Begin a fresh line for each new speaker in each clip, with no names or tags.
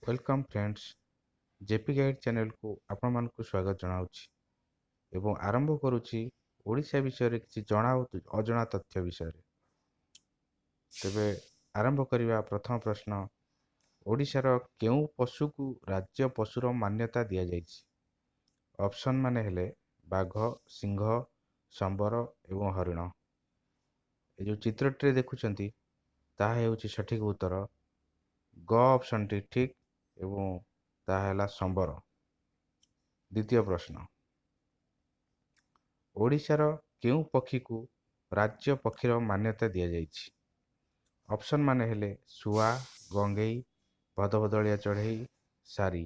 Welcome friends JP guide channel को आपण मानक स्वागत जनाऊँच एवं आरंभ करुच्ची ओडिशा विषय किसी जना अजना तथ्य विषय तेबे आरंभ करने प्रथम प्रश्न ओडिशार केउ पशु को राज्य पशुर मान्यता दि जाइछि। ऑप्शन माने हेले बाघ सिंह संबर एवं हरिण। ए जो चित्रटी देखुछंती ताहा हेउछि सठिक उत्तर ग ऑप्शन टी ठीक एवं ताहा ହେଲା संबर। द्वितीय प्रश्न ओडिशार केउ पक्षी को राज्य पक्षीर मान्यता दि जाइछि। ऑप्शन माने हेले सुआ गंगेई भदभदलिया चढ़ई सारी।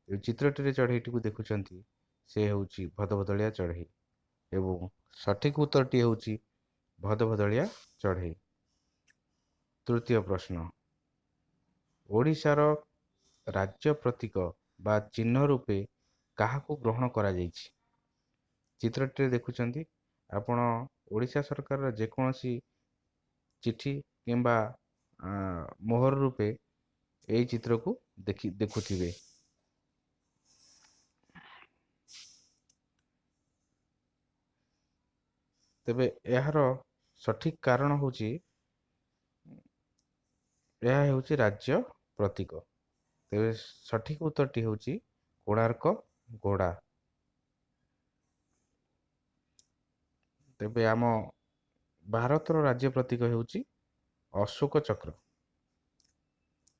ए चित्रटी चढ़ईटी को देखुछंती से हेउछि भदभदलिया चढ़ई एवं सठिक उत्तरटी हेउछि भदभदलिया चढ़ई। तृतीय प्रश्न ओडिशार राज्य प्रतीक बा चिन्ह रूपे काहाकू ग्रहण करा जाइछि। चित्रटी देखुछंती आपण ओडिशा सरकार जेकोसी चिठी किंबा मोहर रूपे एई चित्र को देखुथिबे। तेबे एहार सठिक कारण होछि यह हेउछि राज्य प्रतीक। तेबे सठिक उत्तरटी हेउछि कोणार्क घोड़ा। तेबे आम भारतर राज्य प्रतीक हेउछि अशोक चक्र।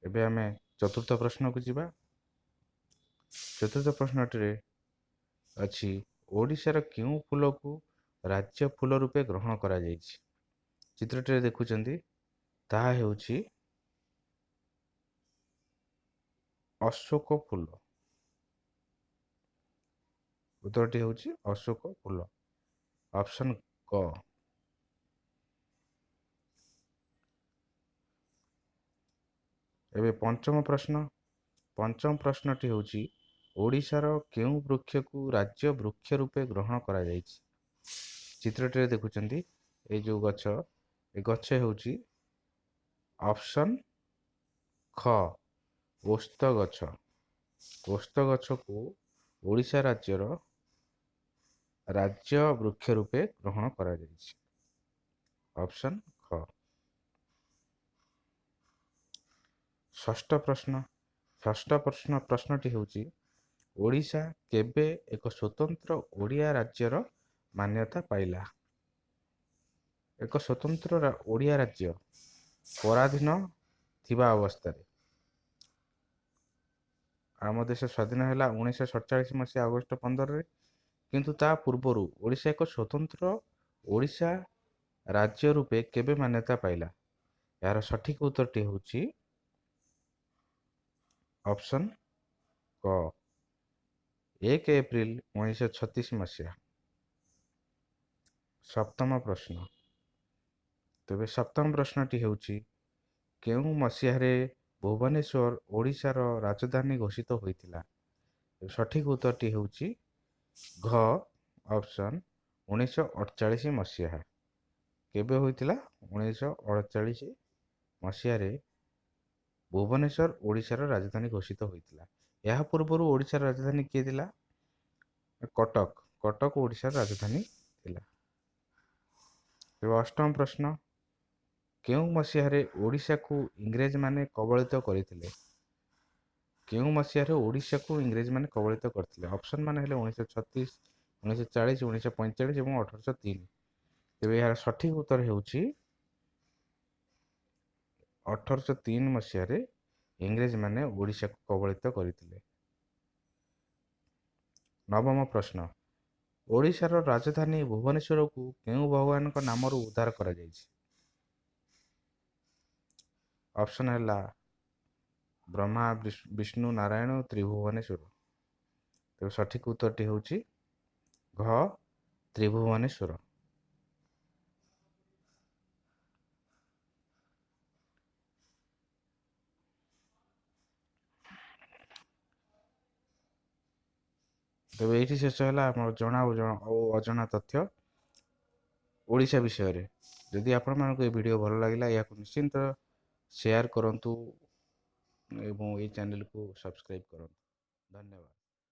एबे आमे चतुर्थ प्रश्न को जिबा। चतुर्थ प्रश्नटी अछि ओडिशार केउ फूल को राज्य फूल रूपे ग्रहण करा जाइछि। चित्रटी देखुछंती ताहा हेउछि अशोक फूल। उत्तरटी हेउछि अशोक फूल ऑप्शन क। एबे पंचम प्रश्नटी हेउछि ओडिशार केउ वृक्ष को राज्य वृक्ष रूपे ग्रहण करा जाइछि। चित्रटी देखुछंती ए जो गछ ए गछ हेउछि ऑप्शन ख ओस्त गछ। ओस्त गछ को ओडिशा राज्यर राज्य वृक्ष रूपे ग्रहण करा जाइछि। ऑप्शन ख। षष्ठ प्रश्नटी हेउछि ओडिशा केबे एक स्वतंत्र ओडिया राज्यर मान्यता पाइला। एक स्वतंत्र ओडिया राज्य पराधीन थिबा अवस्था आम देश स्वाधीन है 1947 मसीहा अगस्ट 15 किंतु ता पूर्वरु ओडिशा एक स्वतंत्र ओडिशा राज्य रूपे केबे मान्यता पाइला। यार सठिक उत्तरटी होछि ऑप्शन क 1 एप्रिल 1936 मसीहा। सप्तम प्रश्न तेबे सप्तम प्रश्नटी हेउछि केउ मसीहारे भुवनेश्वर ओडिशार राजधानी घोषित होइतिला। सठिक उत्तरटी हेउछि घ ऑप्शन 1948 मसीहा। केबे होइतिला 1948 मसीहा रे भुवनेश्वर ओडिशार राजधानी घोषित होइतिला। यह पूर्वरु ओडिशार राजधानी किए थिला कटक ओडिशार राजधानी थिला। अष्टम प्रश्न केउ मसीहारे ओडिशा को इंग्रेज माने कबलित करथिले। केउ मसीहारे ओडिशा को इंग्रेज माने कबलित करथिले। ऑप्शन माने हेले 1936 1940 1945 एवं 1803। तेबे यार सठिक उत्तर हेउछि 1803 मसीहारे इंग्रेज माने ओडिशा को कबलित करथिले। नवम प्रश्न ओडिशार राजधानी भुवनेश्वर को केउ भगवान का नामर उद्धार करा जाइछि। ऑप्शन है ब्रह्मा विष्णु नारायण त्रिभुवनेश्वर। तो सठिक उत्तरटी होछि घ त्रिभुवनेश्वर। तेबे एठी शेष होला हमर जणा अजणा तथ्य ओडिशा विषय रे। जदि आपण मानको ए वीडियो भलो लागिला या निश्चिंत शेयर करंतु ଏବଂ ଏଇ ଚ୍ୟାନେଲକୁ ସବସ୍କ୍ରାଇବ୍ କରନ୍ତୁ। ଧନ୍ୟବାଦ।